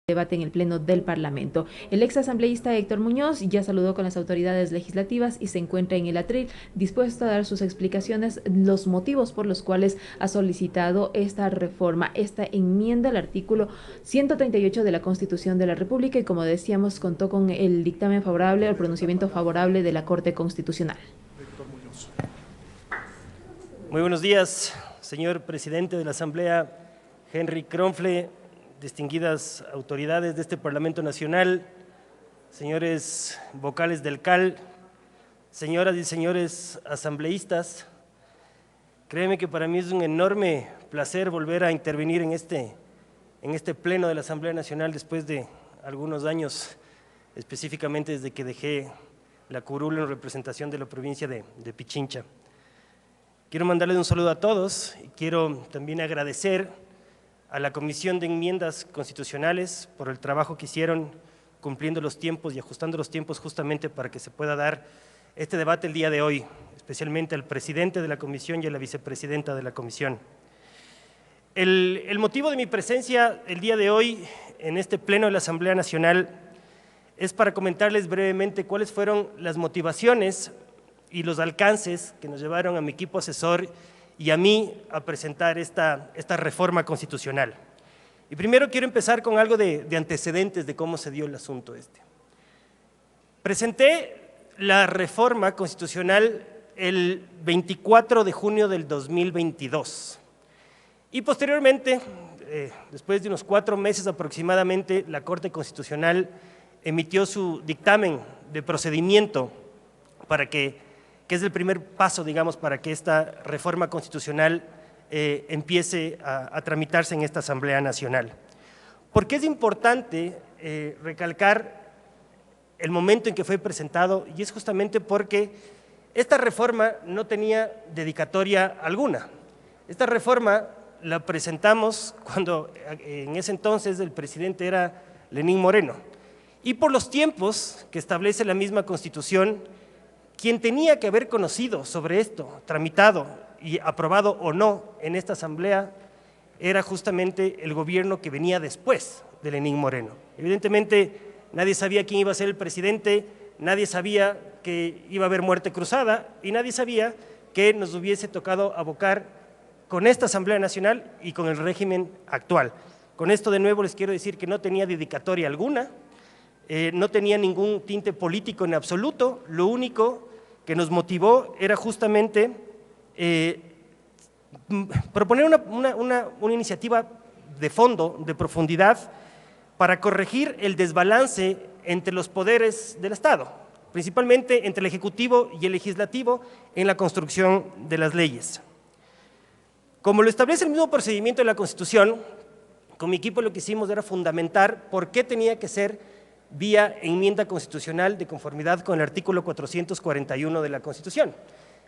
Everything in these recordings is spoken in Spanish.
debate en el Pleno del Parlamento. El ex asambleísta Héctor Muñoz ya saludó con las autoridades legislativas y se encuentra en el atril dispuesto a dar sus explicaciones, los motivos por los cuales ha solicitado esta reforma, esta enmienda al artículo 138 de la Constitución de la República y, como decíamos, contó con el dictamen favorable, el pronunciamiento favorable de la Corte Constitucional. Muy buenos días, señor presidente de la Asamblea, Henry Kronfle, distinguidas autoridades de este Parlamento Nacional, señores vocales del CAL, señoras y señores asambleístas. Créeme que para mí es un enorme placer volver a intervenir en este pleno de la Asamblea Nacional después de algunos años, específicamente desde que dejé la curul en representación de la provincia de Pichincha. Quiero mandarles un saludo a todos y quiero también agradecer a la Comisión de Enmiendas Constitucionales por el trabajo que hicieron cumpliendo los tiempos y ajustando los tiempos justamente para que se pueda dar este debate el día de hoy, especialmente al presidente de la Comisión y a la vicepresidenta de la Comisión. El motivo de mi presencia el día de hoy en este pleno de la Asamblea Nacional es para comentarles brevemente cuáles fueron las motivaciones y los alcances que nos llevaron a mi equipo asesor y a mí a presentar esta reforma constitucional. Y primero quiero empezar con algo de antecedentes de cómo se dio el asunto este. Presenté la reforma constitucional el 24 de junio del 2022 y posteriormente, después de unos 4 meses aproximadamente, la Corte Constitucional emitió su dictamen de procedimiento para que es el primer paso, digamos, para que esta reforma constitucional empiece a tramitarse en esta Asamblea Nacional. ¿Por qué es importante recalcar el momento en que fue presentado? Y es justamente porque esta reforma no tenía dedicatoria alguna. Esta reforma la presentamos cuando en ese entonces el presidente era Lenín Moreno. Y por los tiempos que establece la misma Constitución, quien tenía que haber conocido sobre esto, tramitado y aprobado o no en esta Asamblea, era justamente el gobierno que venía después de Lenín Moreno. Evidentemente, nadie sabía quién iba a ser el presidente, nadie sabía que iba a haber muerte cruzada y nadie sabía que nos hubiese tocado abocar con esta Asamblea Nacional y con el régimen actual. Con esto, de nuevo, les quiero decir que no tenía dedicatoria alguna, no tenía ningún tinte político en absoluto. Lo único que nos motivó era justamente proponer una iniciativa de fondo, de profundidad, para corregir el desbalance entre los poderes del Estado, principalmente entre el Ejecutivo y el Legislativo en la construcción de las leyes. Como lo establece el mismo procedimiento de la Constitución, con mi equipo lo que hicimos era fundamentar por qué tenía que ser vía enmienda constitucional de conformidad con el artículo 441 de la Constitución.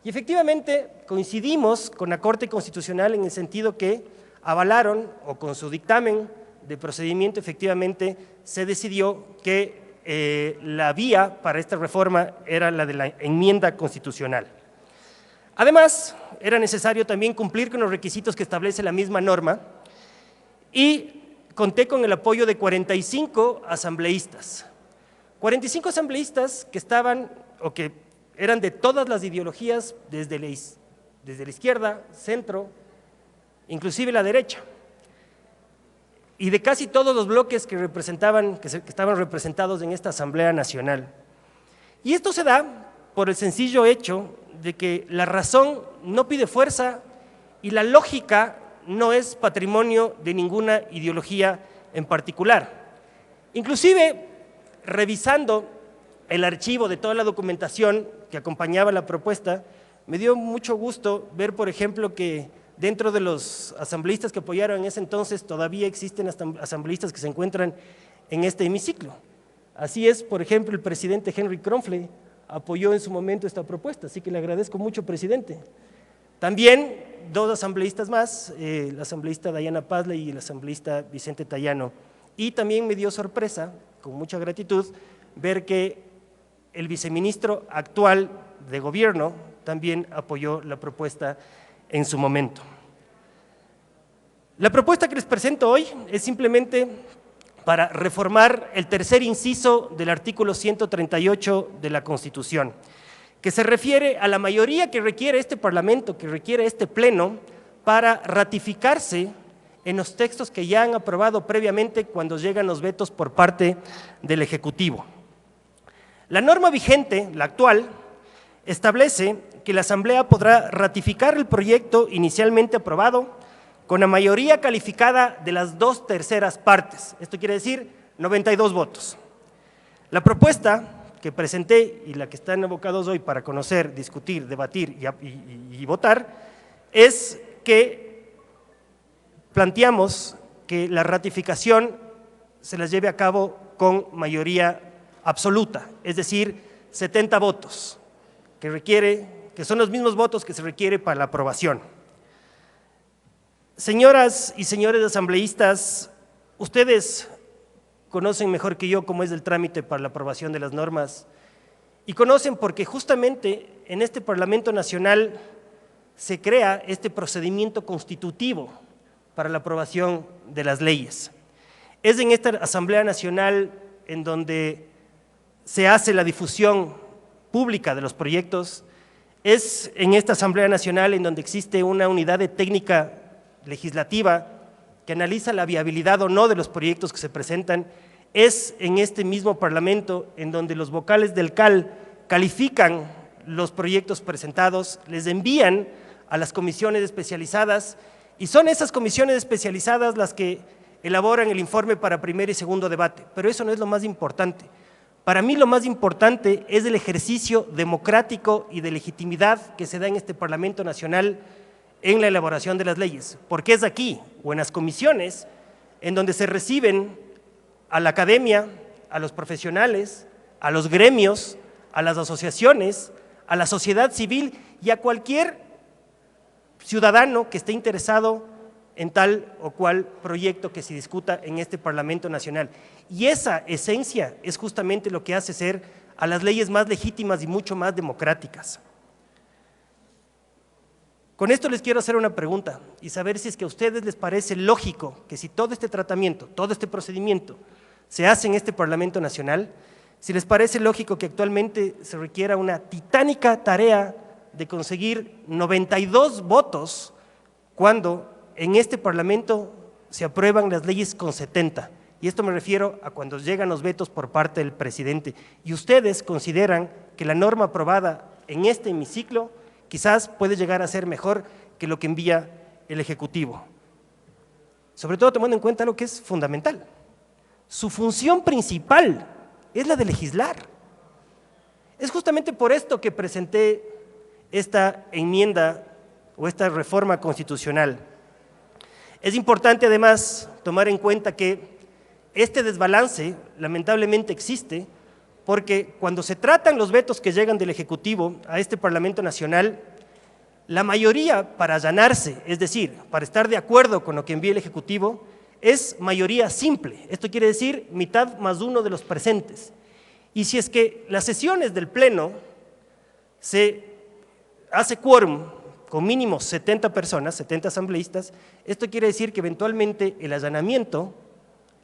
Y efectivamente coincidimos con la Corte Constitucional en el sentido que avalaron, o con su dictamen de procedimiento efectivamente se decidió que la vía para esta reforma era la de la enmienda constitucional. Además, era necesario también cumplir con los requisitos que establece la misma norma y conté con el apoyo de 45 asambleístas. 45 asambleístas que estaban o que eran de todas las ideologías, desde la izquierda, centro, inclusive la derecha, y de casi todos los bloques que estaban representados en esta Asamblea Nacional. Y esto se da por el sencillo hecho de que la razón no pide fuerza y la lógica no es patrimonio de ninguna ideología en particular. Inclusive, revisando el archivo de toda la documentación que acompañaba la propuesta, me dio mucho gusto ver, por ejemplo, que dentro de los asambleístas que apoyaron en ese entonces todavía existen asambleístas que se encuentran en este hemiciclo. Así es, por ejemplo, el presidente Henry Kronfle apoyó en su momento esta propuesta, así que le agradezco mucho, presidente. También 2 asambleístas más, la asambleísta Dayana Pazle y el asambleísta Vicente Tayano. Y también me dio sorpresa, con mucha gratitud, ver que el viceministro actual de gobierno también apoyó la propuesta en su momento. La propuesta que les presento hoy es simplemente para reformar el tercer inciso del artículo 138 de la Constitución, que se refiere a la mayoría que requiere este Parlamento, que requiere este Pleno, para ratificarse en los textos que ya han aprobado previamente cuando llegan los vetos por parte del Ejecutivo. La norma vigente, la actual, establece que la Asamblea podrá ratificar el proyecto inicialmente aprobado con la mayoría calificada de las 2/3 partes. Esto quiere decir 92 votos. La propuesta que presenté y la que están abocados hoy para conocer, discutir, debatir y votar es que planteamos que la ratificación se las lleve a cabo con mayoría absoluta, es decir, 70 votos, que son los mismos votos que se requiere para la aprobación. Señoras y señores asambleístas, ustedes conocen mejor que yo cómo es el trámite para la aprobación de las normas y conocen porque justamente en este Parlamento Nacional se crea este procedimiento constitutivo para la aprobación de las leyes. Es en esta Asamblea Nacional en donde se hace la difusión pública de los proyectos, es en esta Asamblea Nacional en donde existe una unidad de técnica legislativa que analiza la viabilidad o no de los proyectos que se presentan, es en este mismo Parlamento en donde los vocales del CAL califican los proyectos presentados, les envían a las comisiones especializadas y son esas comisiones especializadas las que elaboran el informe para primer y segundo debate, pero eso no es lo más importante. Para mí lo más importante es el ejercicio democrático y de legitimidad que se da en este Parlamento Nacional en la elaboración de las leyes, porque es aquí o en las comisiones en donde se reciben a la academia, a los profesionales, a los gremios, a las asociaciones, a la sociedad civil y a cualquier ciudadano que esté interesado en tal o cual proyecto que se discuta en este Parlamento Nacional. Y esa esencia es justamente lo que hace ser a las leyes más legítimas y mucho más democráticas. Con esto les quiero hacer una pregunta y saber si es que a ustedes les parece lógico que si todo este tratamiento, todo este procedimiento se hace en este Parlamento Nacional, si les parece lógico que actualmente se requiera una titánica tarea de conseguir 92 votos cuando en este Parlamento se aprueban las leyes con 70. Y esto me refiero a cuando llegan los vetos por parte del presidente. Y ustedes consideran que la norma aprobada en este hemiciclo quizás puede llegar a ser mejor que lo que envía el Ejecutivo. Sobre todo tomando en cuenta lo que es fundamental. Su función principal es la de legislar. Es justamente por esto que presenté esta enmienda o esta reforma constitucional. Es importante además tomar en cuenta que este desbalance lamentablemente existe porque cuando se tratan los vetos que llegan del Ejecutivo a este Parlamento Nacional, la mayoría para allanarse, es decir, para estar de acuerdo con lo que envía el Ejecutivo, es mayoría simple. Esto quiere decir mitad más uno de los presentes. Y si es que las sesiones del Pleno se hace quórum con mínimo 70 personas, 70 asambleístas, esto quiere decir que eventualmente el allanamiento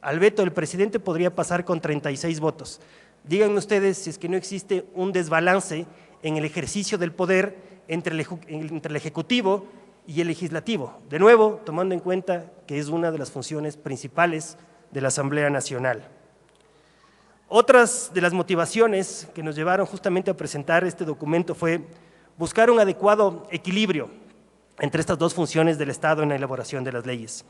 al veto del presidente podría pasar con 36 votos. Díganme ustedes si es que no existe un desbalance en el ejercicio del poder entre el Ejecutivo y el Legislativo. De nuevo, tomando en cuenta que es una de las funciones principales de la Asamblea Nacional. Otras de las motivaciones que nos llevaron justamente a presentar este documento fue buscar un adecuado equilibrio entre estas dos funciones del Estado en la elaboración de las leyes.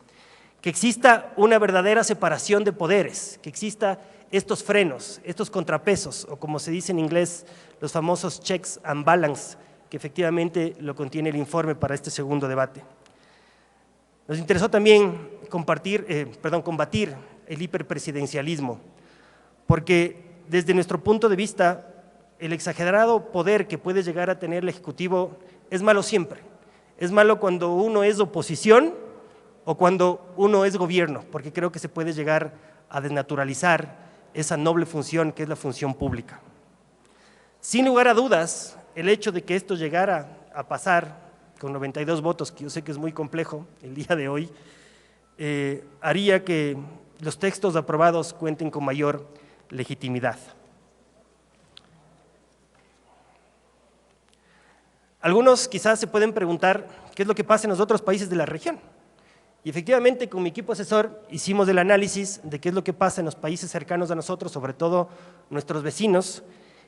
Que exista una verdadera separación de poderes, que exista estos frenos, estos contrapesos, o como se dice en inglés, los famosos checks and balance, que efectivamente lo contiene el informe para este segundo debate. Nos interesó también combatir el hiperpresidencialismo, porque desde nuestro punto de vista, el exagerado poder que puede llegar a tener el Ejecutivo es malo siempre. Es malo cuando uno es oposición o cuando uno es gobierno, porque creo que se puede llegar a desnaturalizar esa noble función que es la función pública. Sin lugar a dudas, el hecho de que esto llegara a pasar con 92 votos, que yo sé que es muy complejo el día de hoy, haría que los textos aprobados cuenten con mayor legitimidad. Algunos quizás se pueden preguntar qué es lo que pasa en los otros países de la región. Y efectivamente, con mi equipo asesor hicimos el análisis de qué es lo que pasa en los países cercanos a nosotros, sobre todo nuestros vecinos,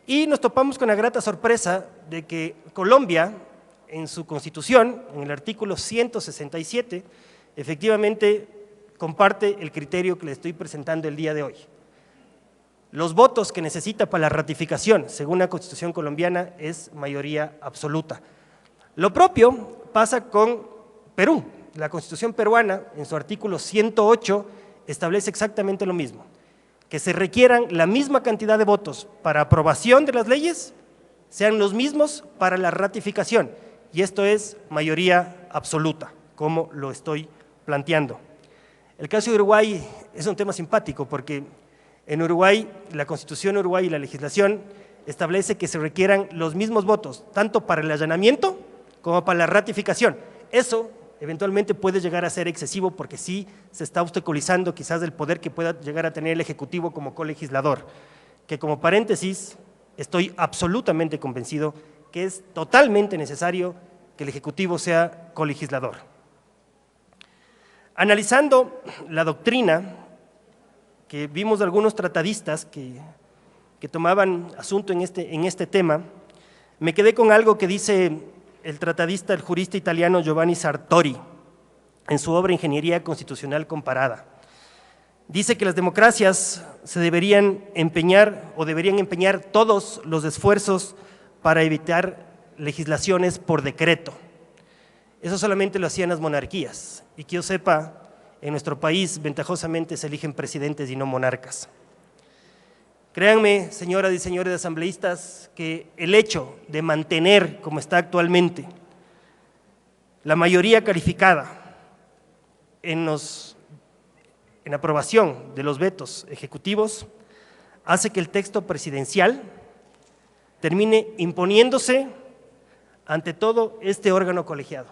y nos topamos con la grata sorpresa de que Colombia, en su constitución, en el artículo 167, efectivamente comparte el criterio que le estoy presentando el día de hoy. Los votos que necesita para la ratificación, según la Constitución colombiana, es mayoría absoluta. Lo propio pasa con Perú. La Constitución peruana, en su artículo 108, establece exactamente lo mismo, que se requieran la misma cantidad de votos para aprobación de las leyes, sean los mismos para la ratificación, y esto es mayoría absoluta, como lo estoy planteando. El caso de Uruguay es un tema simpático porque en Uruguay, la Constitución de Uruguay y la legislación establece que se requieran los mismos votos, tanto para el allanamiento como para la ratificación. Eso eventualmente puede llegar a ser excesivo porque sí se está obstaculizando quizás el poder que pueda llegar a tener el Ejecutivo como colegislador, que como paréntesis estoy absolutamente convencido que es totalmente necesario que el Ejecutivo sea colegislador. Analizando la doctrina, que vimos algunos tratadistas que tomaban asunto en este tema, me quedé con algo que dice el tratadista, el jurista italiano Giovanni Sartori, en su obra Ingeniería Constitucional Comparada. Dice que las democracias se deberían empeñar todos los esfuerzos para evitar legislaciones por decreto. Eso solamente lo hacían las monarquías, y que yo sepa, en nuestro país ventajosamente se eligen presidentes y no monarcas. Créanme, señoras y señores asambleístas, que el hecho de mantener, como está actualmente, la mayoría calificada en aprobación de los vetos ejecutivos hace que el texto presidencial termine imponiéndose ante todo este órgano colegiado,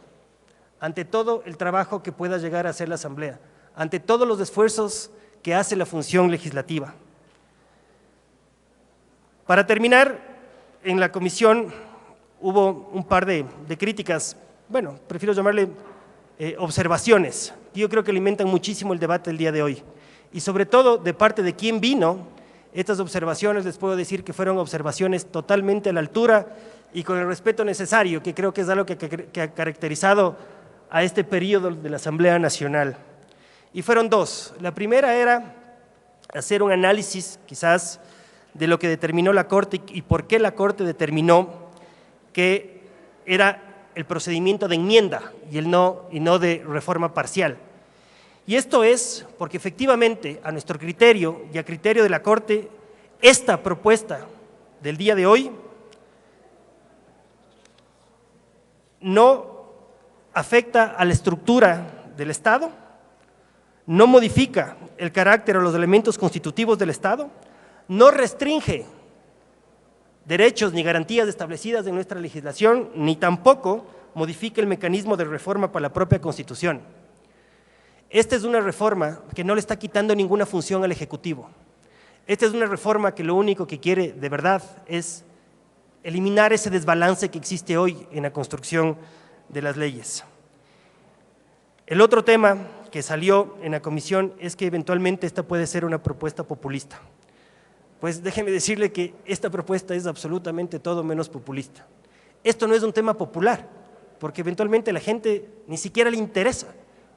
ante todo el trabajo que pueda llegar a hacer la Asamblea, ante todos los esfuerzos que hace la función legislativa. Para terminar, en la comisión hubo un par de críticas, bueno, prefiero llamarle observaciones, que yo creo que alimentan muchísimo el debate del día de hoy. Y sobre todo, de parte de quien vino, estas observaciones les puedo decir que fueron observaciones totalmente a la altura y con el respeto necesario, que creo que es algo que ha caracterizado a este periodo de la Asamblea Nacional. Y fueron dos. La primera era hacer un análisis, quizás, de lo que determinó la Corte y por qué la Corte determinó que era el procedimiento de enmienda y no de reforma parcial. Y esto es porque efectivamente, a nuestro criterio y a criterio de la Corte, esta propuesta del día de hoy no afecta a la estructura del Estado, no modifica el carácter o los elementos constitutivos del Estado, no restringe derechos ni garantías establecidas en nuestra legislación, ni tampoco modifica el mecanismo de reforma para la propia Constitución. Esta es una reforma que no le está quitando ninguna función al Ejecutivo. Esta es una reforma que lo único que quiere de verdad es eliminar ese desbalance que existe hoy en la construcción de las leyes. El otro tema que salió en la comisión es que eventualmente esta puede ser una propuesta populista. Pues déjeme decirle que esta propuesta es absolutamente todo menos populista. Esto no es un tema popular, porque eventualmente a la gente ni siquiera le interesa,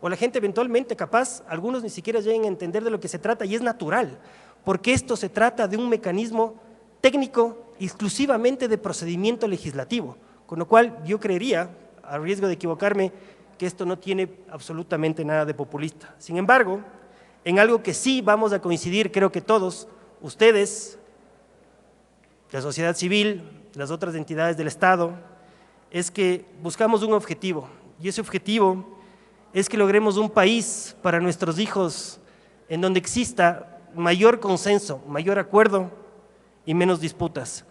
o la gente eventualmente capaz, algunos ni siquiera lleguen a entender de lo que se trata, y es natural, porque esto se trata de un mecanismo técnico exclusivamente de procedimiento legislativo, con lo cual yo creería, a riesgo de equivocarme, que esto no tiene absolutamente nada de populista. Sin embargo, en algo que sí vamos a coincidir, creo que todos, ustedes, la sociedad civil, las otras entidades del Estado, es que buscamos un objetivo, y ese objetivo es que logremos un país para nuestros hijos en donde exista mayor consenso, mayor acuerdo y menos disputas.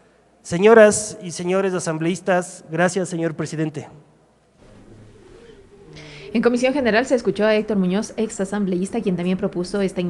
Señoras y señores asambleístas, gracias, señor presidente. En Comisión General se escuchó a Héctor Muñoz, ex asambleísta, quien también propuso esta